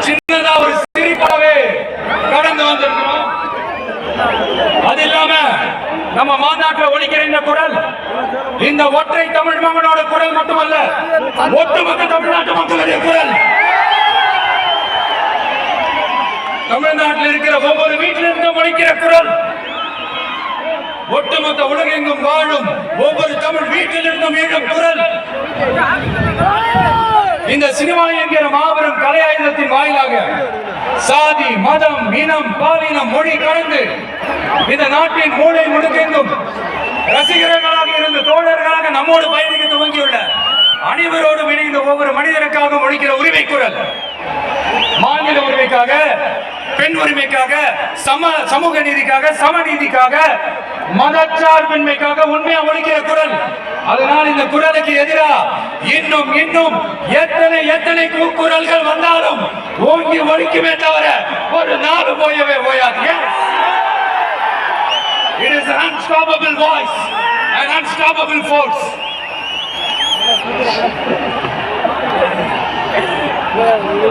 சின்னதா ஒரு சிரிப்பாவே கடந்து வந்திருக்கிறோம். அது இல்லாம நம்ம மாநாட்டில் ஒலிக்கிற இந்த குரல் இந்த ஒற்றை தமிழ் மகனோட குரல் மட்டுமல்ல, ஒட்டுமொத்த தமிழ்நாட்டு மக்களுடைய குரல். தமிழ்நாட்டில் இருக்கிற ஒவ்வொரு வீட்டிலிருந்தும் ஒலிக்கிற குரல், ஒட்டுமொத்த உலகெங்கும் வாழும் ஒவ்வொரு தமிழ் வீட்டிலிருந்தும் எழும் குரல். இந்த சினிமா என்கிற மாபெரும் கலையாயுதத்தின் வாயிலாக சாதி, மதம், இனம், பாலினம், மொழி கடந்து இந்த நாட்டின் மூளை முடுக்கெங்கும் ரசிகர்களாக இருந்த தோழர்களாக நம்மோடு பயணிக்க துவங்கியுள்ள அனைவரோடு இணைந்த ஒவ்வொரு மனிதனுக்காக ஒழிக்கிற உரிமை குரல். மாநில உரிமைக்காக, பெண் உரிமைக்காக, சமூக நீதிக்காக, சமநீதிக்காக, மதச்சார்பின்மைக்காக உண்மையா ஒழிக்கிற குரல். அதனால் இந்த குரலுக்கு எதிராக இன்னும் இன்னும் எத்தனை கூக்குரல்கள் வந்தாலும் ஓங்கி ஒழிக்குமே தவிர ஒரு நாடு போயவே போயாது. It is an unstoppable voice, an unstoppable force.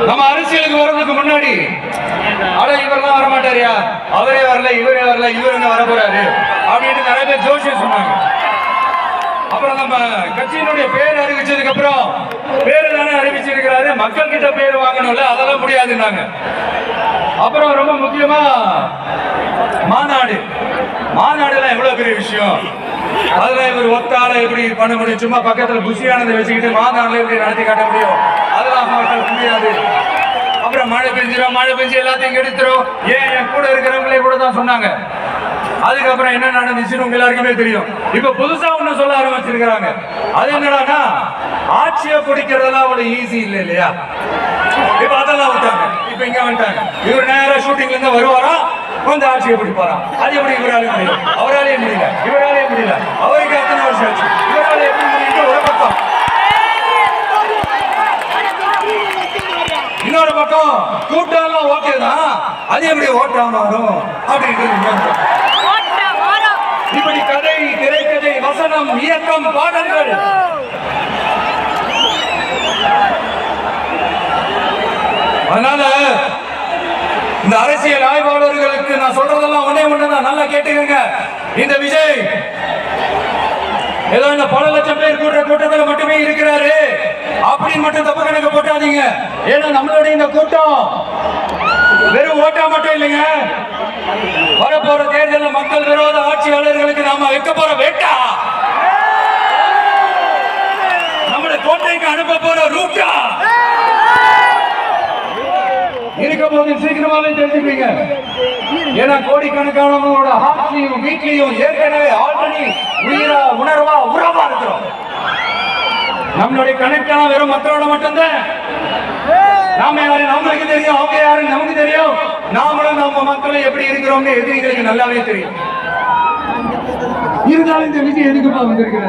நம்ம அரசியலுக்கு வர்றதுக்கு முன்னாடி இவரெல்லாம் வரமாட்டாரியா, அவரே வரல, இவரே வரல, இவர் என்ன வர போறாரு அப்படின்னு நிறைய பேர் ஜோசியம் சொன்னாங்க. அப்புறம் நம்ம கட்சியினுடைய பேர் அறிவிச்சதுக்கு அப்புறம் பேரு தானே அறிவிச்சிருக்கிறாரு, மக்கள் கிட்ட பேர் வாங்கணும்ல, அதெல்லாம் முடியாதுன்னாங்க. அப்புறம் ரொம்ப முக்கியமா மாநாடுலாம் எவ்வளவு பெரிய விஷயம், அதுல இவர் ஒத்தால எப்படி பண்ண முடியும், சும்மா பக்கத்துல புஷியானதை வச்சுக்கிட்டு மாநாடுல எப்படி நடத்தி காட்ட முடியும், அதெல்லாம் முடியாது. அப்புறம் மழை பெஞ்சு எல்லாத்தையும் கெடுத்துரும், ஏன் என் கூட இருக்கிறவங்களே கூட தான் சொன்னாங்க. அதுக்கப்புறம் என்ன நடந்துச்சுன்னு உங்க எல்லாருக்குமே தெரியும். இப்ப புதுசா ஒண்ணு சொல்ல ஆரம்பிச்சிருக்கிறாங்க. அது என்னடானா, ஆட்சியை பிடிக்கிறதெல்லாம் அவ்வளவு ஈஸி இல்லை இல்லையா. இப்ப அதெல்லாம் விட்டாங்க, இப்ப இங்க வந்துட்டாங்க. இவர் நேரம் ஷூட்டிங்ல இருந்து வருவாரா, வந்து ஆட்சியை பிடிப்பாராம். அது எப்படி இவராலே முடியும், அவராலே முடியல, இவராலே முடியல, அவருக்கு எத்தனை வருஷம் ஆச்சு, இவராலே எப்படி முடியும் ஒரு பக்கம். இன்னொரு பக்கம் கூட்டம் ஓகே தான், அது எப்படி ஓட்டாம வரும் அப்படின்றது. இப்படி கதை, திரைக்கதை, வசனம், இயக்கம், பாடல்கள், அதனால இந்த அரசியல் ஆய்வாளர்களுக்கு நான் சொல்றதெல்லாம் ஒண்ணுதான், நல்லா கேட்டுக்கங்க. இந்த விஜய் ஏதோ இந்த பல லட்சம் பேர் கூட்டத்தில் மட்டுமே இருக்கிறாரு அப்படின்னு மட்டும் தப்பு கணக்கு போட்டாதீங்க. ஏன்னா நம்மளுடைய இந்த கூட்டம் வெறும் ஓட்டா மட்டும் இல்லைங்க, வரப்போற தேர்தலில் மக்கள் விரோத ஆட்சியாளர்களுக்கு நாம வைக்க போற வேட்டா, நம்மளை கோட்டைக்கு அனுப்ப போற ரூட்டா இருக்க போது சீக்கிரமாவே தெரிஞ்சுப்பீங்க. ஏன்னா கோடிக்கணக்கானவங்களோட ஹார்ட்லயும் வீட்லயும் ஏற்கனவே ஆல்ரெடி உணர்வா உறவா இருக்கிறோம். நம்மளுடைய கனெக்டான வெறும் மக்களோட மட்டும்தான். நாம யாரு நம்மளுக்கு தெரியும், அவங்க யாருன்னு நமக்கு தெரியும். நாமளும் நம்ம மக்களை எப்படி இருக்கிறோம்னு எதிரிகளுக்கு நல்லாவே தெரியும். இருந்தாலும் இந்த விஜய் எதுக்குப்பா வந்திருக்கிறார்?